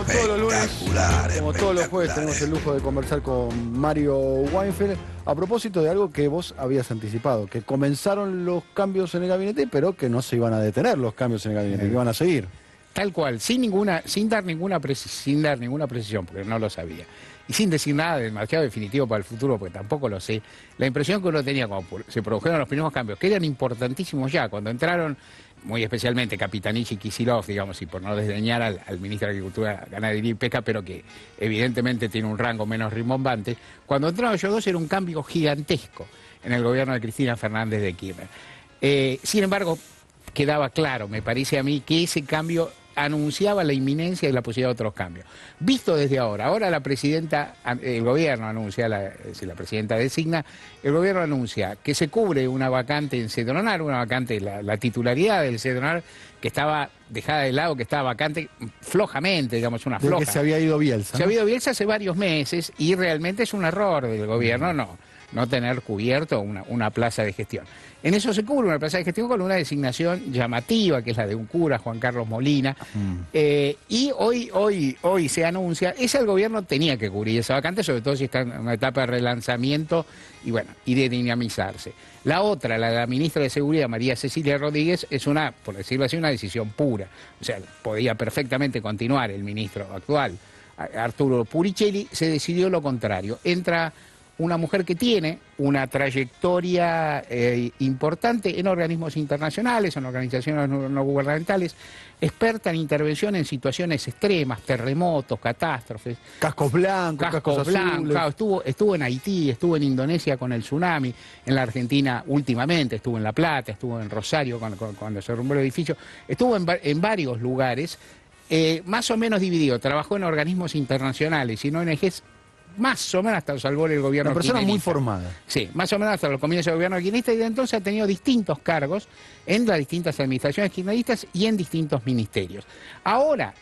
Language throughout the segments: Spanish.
como todos los lunes, como todos los jueves, tenemos el lujo de conversar con Mario Weinfeld a propósito de algo que vos habías anticipado, que comenzaron los cambios en el gabinete, pero que no se iban a detener los cambios en el gabinete, que iban a seguir. Tal cual, sin dar ninguna precisión, porque no lo sabía. Y sin decir nada demasiado definitivo para el futuro, porque tampoco lo sé. La impresión que uno tenía cuando se produjeron los primeros cambios, que eran importantísimos ya, cuando entraron, muy especialmente Capitanich y Kicillof, digamos, y por no desdeñar al ministro de Agricultura, Ganadería y Pesca, pero que evidentemente tiene un rango menos rimbombante, cuando entraron ellos dos era un cambio gigantesco en el gobierno de Cristina Fernández de Kirchner. Sin embargo, quedaba claro, me parece a mí, que ese cambio anunciaba la inminencia de la posibilidad de otros cambios. Visto desde ahora la presidenta, el gobierno anuncia, si la presidenta designa, el gobierno anuncia que se cubre una vacante en Cedronar, una vacante, la titularidad del Cedronar, que estaba dejada de lado, que estaba vacante flojamente, digamos, una floja. De que se había ido Bielsa, ¿no? Se había ido Bielsa hace varios meses y realmente es un error del gobierno no tener cubierto una plaza de gestión. En eso se cubre una plaza de gestión con una designación llamativa, que es la de un cura, Juan Carlos Molina. Y hoy se anuncia, el gobierno tenía que cubrir esa vacante, sobre todo si está en una etapa de relanzamiento y de dinamizarse. La otra, la de la ministra de Seguridad, María Cecilia Rodríguez, es por decirlo así, una decisión pura. O sea, podía perfectamente continuar el ministro actual, Arturo Puricelli, se decidió lo contrario. Entra una mujer que tiene una trayectoria importante en organismos internacionales, en organizaciones no gubernamentales, experta en intervención en situaciones extremas, terremotos, catástrofes. Cascos blancos, claro, estuvo en Haití, estuvo en Indonesia con el tsunami, en la Argentina últimamente, estuvo en La Plata, estuvo en Rosario cuando se derrumbó el edificio, estuvo en varios lugares, más o menos dividido, trabajó en organismos internacionales y en ONGs, más o menos hasta los albores del gobierno kirchnerista. Una persona muy formada. Sí, más o menos hasta los comienzos del gobierno kirchnerista, y de entonces ha tenido distintos cargos en las distintas administraciones kirchneristas y en distintos ministerios. Ahora,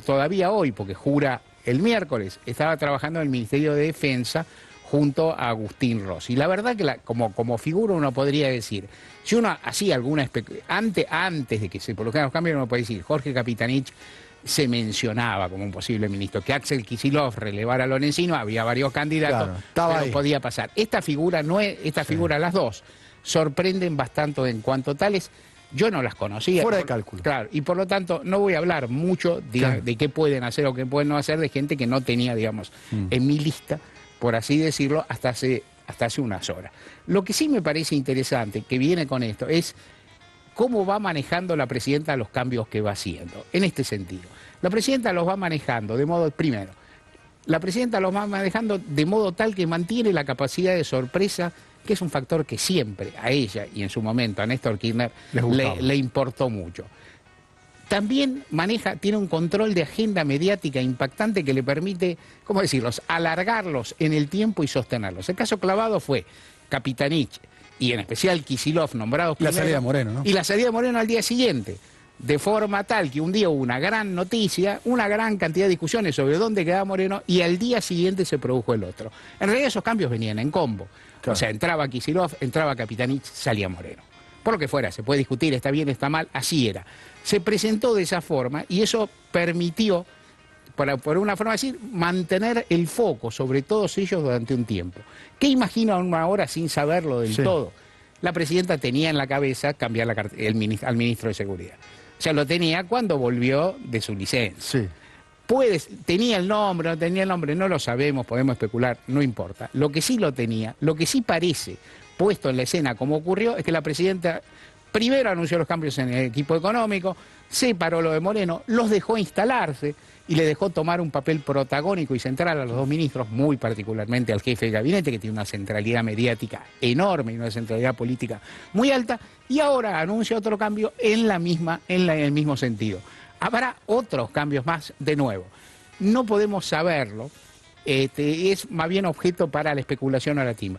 todavía hoy, porque jura el miércoles, estaba trabajando en el Ministerio de Defensa junto a Agustín Rossi. Y la verdad que como figura uno podría decir, si uno hacía alguna antes de que se produjeran los cambios, uno puede decir, Jorge Capitanich se mencionaba como un posible ministro, que Axel Kicillof relevara a Lorenzino, había varios candidatos, claro, pero podía pasar. Esta figura, las dos, sorprenden bastante en cuanto tales. Yo no las conocía. Fuera de cálculo. Claro, y por lo tanto no voy a hablar mucho de qué pueden hacer o qué pueden no hacer de gente que no tenía, digamos, en mi lista, por así decirlo, hasta hace unas horas. Lo que sí me parece interesante, que viene con esto, es cómo va manejando la presidenta los cambios que va haciendo. En este sentido, la presidenta los va manejando de modo, primero, la presidenta los va manejando de modo tal que mantiene la capacidad de sorpresa, que es un factor que siempre a ella y en su momento a Néstor Kirchner le importó mucho. También tiene un control de agenda mediática impactante que le permite, ¿cómo decirlos?, alargarlos en el tiempo y sostenerlos. El caso clavado fue Capitanich, y en especial Kicillof, nombrados primero. La salida de Moreno, ¿no? Y la salida de Moreno al día siguiente, de forma tal que un día hubo una gran noticia, una gran cantidad de discusiones sobre dónde quedaba Moreno, y al día siguiente se produjo el otro. En realidad esos cambios venían en combo. Claro. O sea, entraba Kicillof, entraba Capitanich, salía Moreno. Por lo que fuera, se puede discutir, está bien, está mal, así era. Se presentó de esa forma y eso permitió, por una forma de decir, mantener el foco sobre todos ellos durante un tiempo. ¿Qué imagina uno ahora sin saberlo del todo? La presidenta tenía en la cabeza cambiar al ministro de Seguridad. O sea, lo tenía cuando volvió de su licencia. Sí. Tenía el nombre, no tenía el nombre, no lo sabemos, podemos especular, no importa. Lo que sí lo tenía, lo que sí parece puesto en la escena como ocurrió, es que la presidenta primero anunció los cambios en el equipo económico, separó lo de Moreno, los dejó instalarse y le dejó tomar un papel protagónico y central a los dos ministros, muy particularmente al jefe de gabinete, que tiene una centralidad mediática enorme y una centralidad política muy alta, y ahora anuncia otro cambio en el mismo sentido. Habrá otros cambios más, de nuevo. No podemos saberlo, es más bien objeto para la especulación o la timba.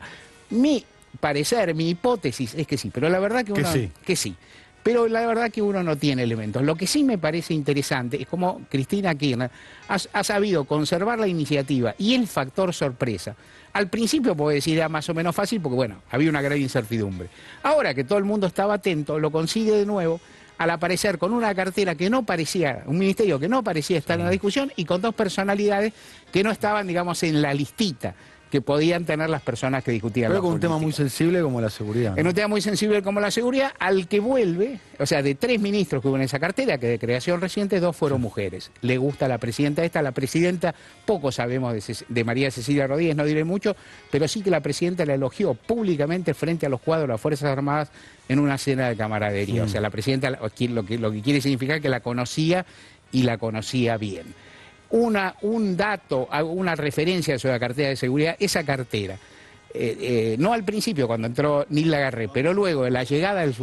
Mi parecer, mi hipótesis es que sí, pero la verdad que sí. Pero la verdad que uno no tiene elementos. Lo que sí me parece interesante es cómo Cristina Kirchner ha sabido conservar la iniciativa y el factor sorpresa. Al principio puedo decir era más o menos fácil porque, bueno, había una gran incertidumbre. Ahora que todo el mundo estaba atento, lo consigue de nuevo al aparecer con una cartera que no parecía, un ministerio que no parecía estar en la discusión y con dos personalidades que no estaban, digamos, en la listita que podían tener las personas que discutían. Pero con un tema muy sensible como la seguridad, ¿no? En un tema muy sensible como la seguridad, al que vuelve, o sea, de 3 ministros que hubo en esa cartera, que de creación reciente, 2 fueron mujeres. Le gusta a la presidenta esta, la presidenta, poco sabemos de María Cecilia Rodríguez, no diré mucho, pero sí que la presidenta la elogió públicamente frente a los cuadros de las Fuerzas Armadas en una cena de camaradería. O sea, la presidenta lo que quiere significar que la conocía y la conocía bien. Un dato, una referencia sobre la cartera de seguridad, esa cartera, no al principio cuando entró Nil Lagarré, pero luego de la llegada del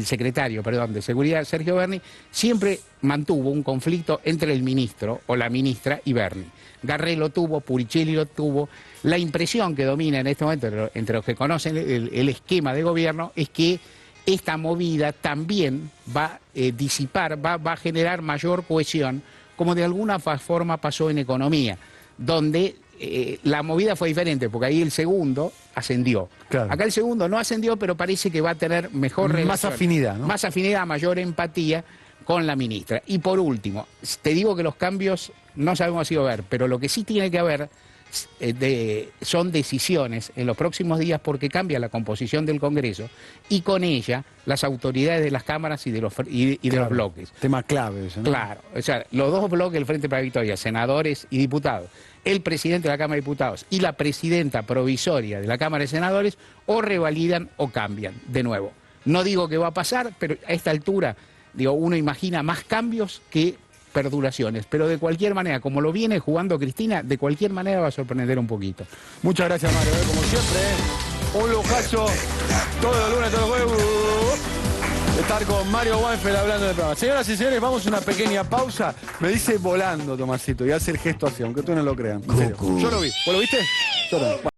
secretario de Seguridad, Sergio Berni, siempre mantuvo un conflicto entre el ministro o la ministra y Berni. Garré lo tuvo, Puricelli lo tuvo. La impresión que domina en este momento entre los que conocen el esquema de gobierno es que esta movida también va a disipar, va a generar mayor cohesión, como de alguna forma pasó en economía, donde la movida fue diferente, porque ahí el segundo ascendió. Claro. Acá el segundo no ascendió, pero parece que va a tener mejor relación. Más afinidad, ¿no? Más afinidad, mayor empatía con la ministra. Y por último, te digo que los cambios no sabemos si va a haber, pero lo que sí tiene que haber son decisiones en los próximos días porque cambia la composición del Congreso y con ella las autoridades de las cámaras y de los bloques. Tema clave eso, ¿no? Claro, o sea, los dos bloques del Frente para la Victoria, senadores y diputados, el presidente de la Cámara de Diputados y la presidenta provisoria de la Cámara de Senadores o revalidan o cambian de nuevo. No digo que va a pasar, pero a esta altura, digo, uno imagina más cambios que perduraciones, pero de cualquier manera, como lo viene jugando Cristina, de cualquier manera va a sorprender un poquito. Muchas gracias, Mario, como siempre, un lujazo, todos los lunes, todos los jueves, estar con Mario Weinfeld hablando del programa. Señoras y señores, vamos a una pequeña pausa. Me dice volando, Tomasito, y hace el gesto así, aunque tú no lo crean. En serio. Yo lo vi. ¿Vos lo viste? Yo no.